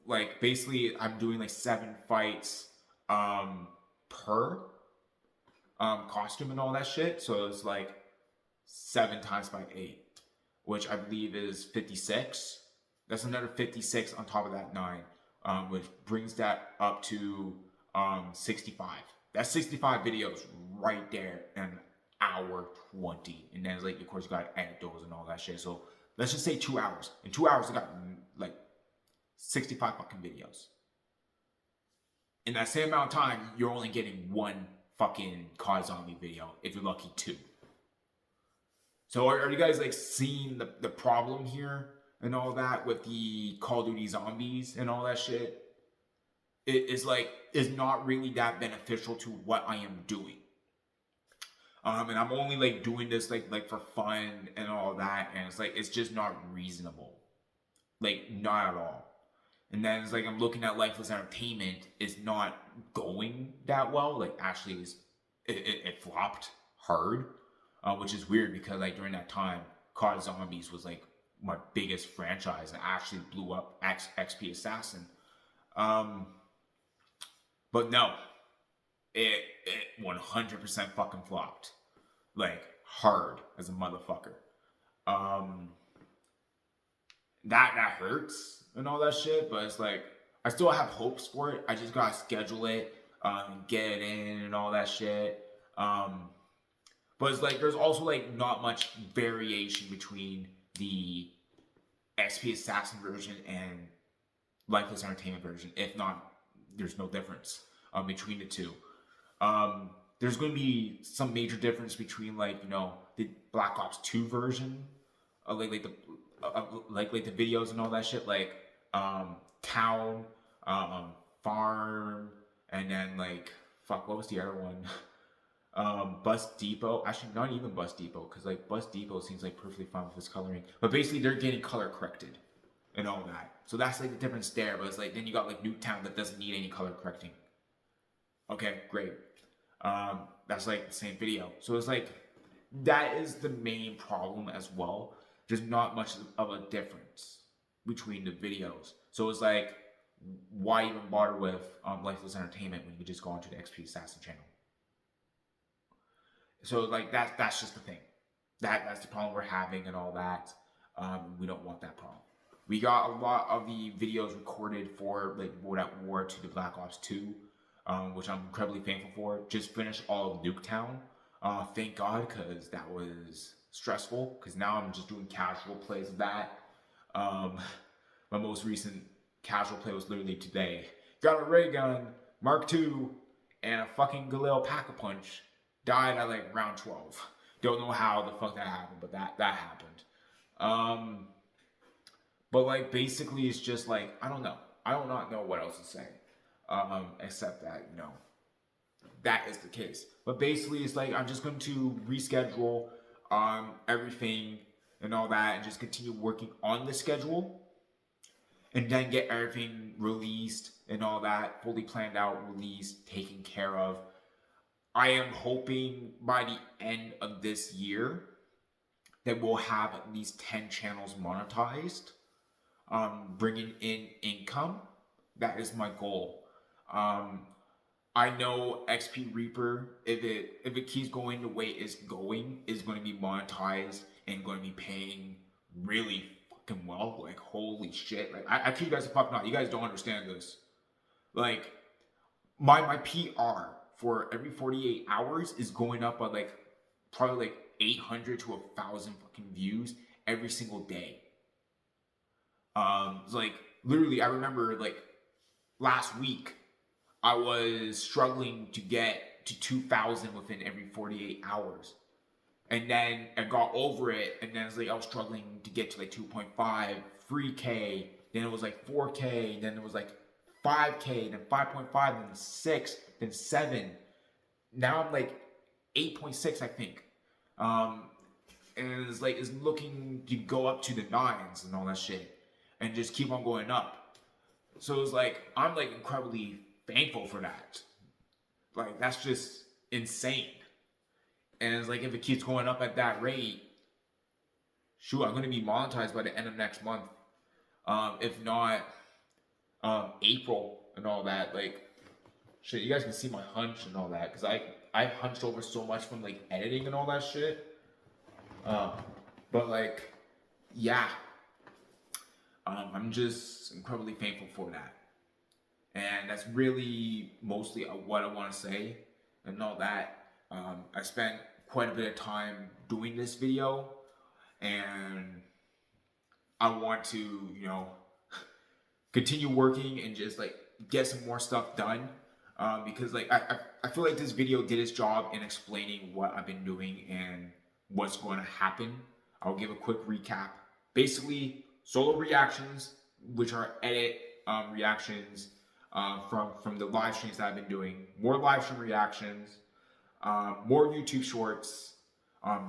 A: like basically I'm doing like 7 fights per costume and all that shit. So it's like 7 times by 8, which I believe is 56. That's another 56 on top of that 9, which brings that up to 65. That's 65 videos right there in an hour 20. And then it's like, of course, you got to edit those and all that shit. So let's just say 2 hours. In 2 hours, I got like 65 fucking videos. In that same amount of time, you're only getting 1 fucking COD Zombie video, if you're lucky, 2. So are you guys like seeing the problem here and all that with the Call of Duty Zombies and all that shit? It is like, is not really that beneficial to what I am doing. And I'm only like doing this like for fun and all that, and it's like, it's just not reasonable. Like, not at all. And then it's like, I'm looking at Lifeless Entertainment, it's not going that well. Like, actually, it flopped hard. Which is weird because like during that time, COD Zombies was like my biggest franchise and actually blew up XP Assassin. But no, it 100% fucking flopped, like hard as a motherfucker. That hurts and all that shit, but it's like I still have hopes for it. I just gotta schedule it, get it in and all that shit. But it's like, there's also like not much variation between the XP Assassin version and Lifeless Entertainment version. If not, there's no difference between the two. There's going to be some major difference between like, you know, the Black Ops 2 version, like the videos and all that shit, like town, farm, and then like fuck, what was the other one? Bus Depot. Actually, not even Bus Depot, because like Bus Depot seems like perfectly fine with this coloring. But basically, they're getting color corrected and all that. So that's like the difference there. But it's like, then you got like Nuketown that doesn't need any color correcting. Okay, great. That's like the same video. So it's like, that is the main problem as well. There's not much of a difference between the videos. So it's like, why even bother with Lifeless Entertainment when you could just go onto the XP Assassin channel? So like that's just the thing. That's the problem we're having and all that. We don't want that problem. We got a lot of the videos recorded for like World at War to the Black Ops 2, which I'm incredibly thankful for. Just finished all of Nuketown. Thank God, because that was stressful. Because now I'm just doing casual plays of that. My most recent casual play was literally today. Got a ray gun, Mark II, and a fucking Galil Pack-a-Punch. Died at like round 12. Don't know how the fuck that happened, but that happened. But like basically it's just like, I don't know. I do not know what else to say. Except that, you know, that is the case. But basically it's like, I'm just going to reschedule everything and all that, and just continue working on the schedule, and then get everything released and all that, fully planned out, released, taken care of. I am hoping by the end of this year that we'll have at least 10 channels monetized, bringing in income. That is my goal. I know XP Reaper, if it keeps going the way it's going, is going to be monetized and going to be paying really fucking well. Like, holy shit. Like, I kid you guys the fuck not. You guys don't understand this. Like, my PR for every 48 hours is going up by like probably like 800 to 1,000 fucking views every single day. It's like, literally, I remember like last week, I was struggling to get to 2,000 within every 48 hours. And then I got over it, and then it's like I was struggling to get to like 2.5, 3K, then it was like 4K, then it was like 5K, then 5.5, then 6, then 7. Now I'm like 8.6, I think. And it's like it's looking to go up to the 9s and all that shit, and just keep on going up. So it's like I'm like incredibly thankful for that. Like that's just insane. And it's like if it keeps going up at that rate, shoot, I'm gonna be monetized by the end of next month. If not April and all that. Like shit, you guys can see my hunch and all that because I hunched over so much from like editing and all that shit. But like, yeah, I'm just incredibly thankful for that, and that's really mostly what I want to say and all that. I spent quite a bit of time doing this video, and I want to, continue working and just like get some more stuff done. Because like I feel like this video did its job in explaining what I've been doing and what's going to happen. I'll give a quick recap. Basically, solo reactions, which are edit reactions from the live streams that I've been doing. More live stream reactions, more YouTube shorts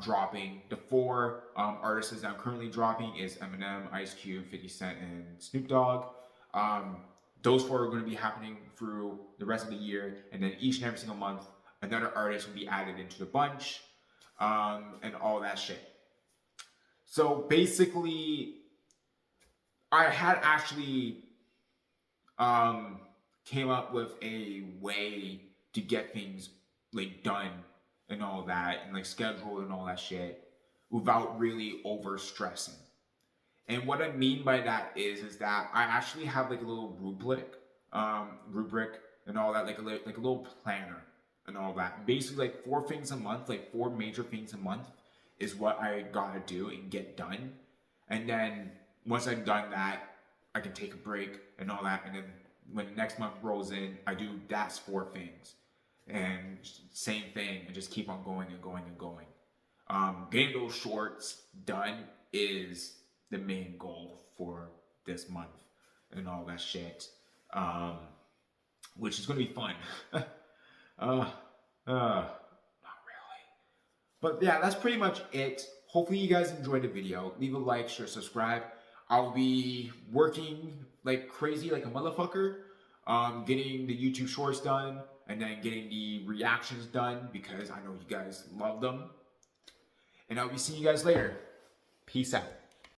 A: dropping. The 4 artists that I'm currently dropping is Eminem, Ice Cube, 50 Cent, and Snoop Dogg. Those 4 are going to be happening through the rest of the year, and then each and every single month, another artist will be added into the bunch, and all that shit. So basically, I had actually came up with a way to get things like done and all that, and like scheduled and all that shit without really over stressing. And what I mean by that is that I actually have like a little rubric and all that, like a little planner and all that. Basically, like 4 things a month, like 4 major things a month, is what I gotta do and get done. And then once I've done that, I can take a break and all that. And then when the next month rolls in, I do that's 4 things, and same thing, and just keep on going and going and going. Getting those shorts done is the main goal for this month and all that shit, which is going to be fun. Not really. But yeah, that's pretty much it. Hopefully you guys enjoyed the video. Leave a like, share, subscribe. I'll be working like crazy, like a motherfucker, getting the YouTube shorts done and then getting the reactions done because I know you guys love them. And I'll be seeing you guys later. Peace out.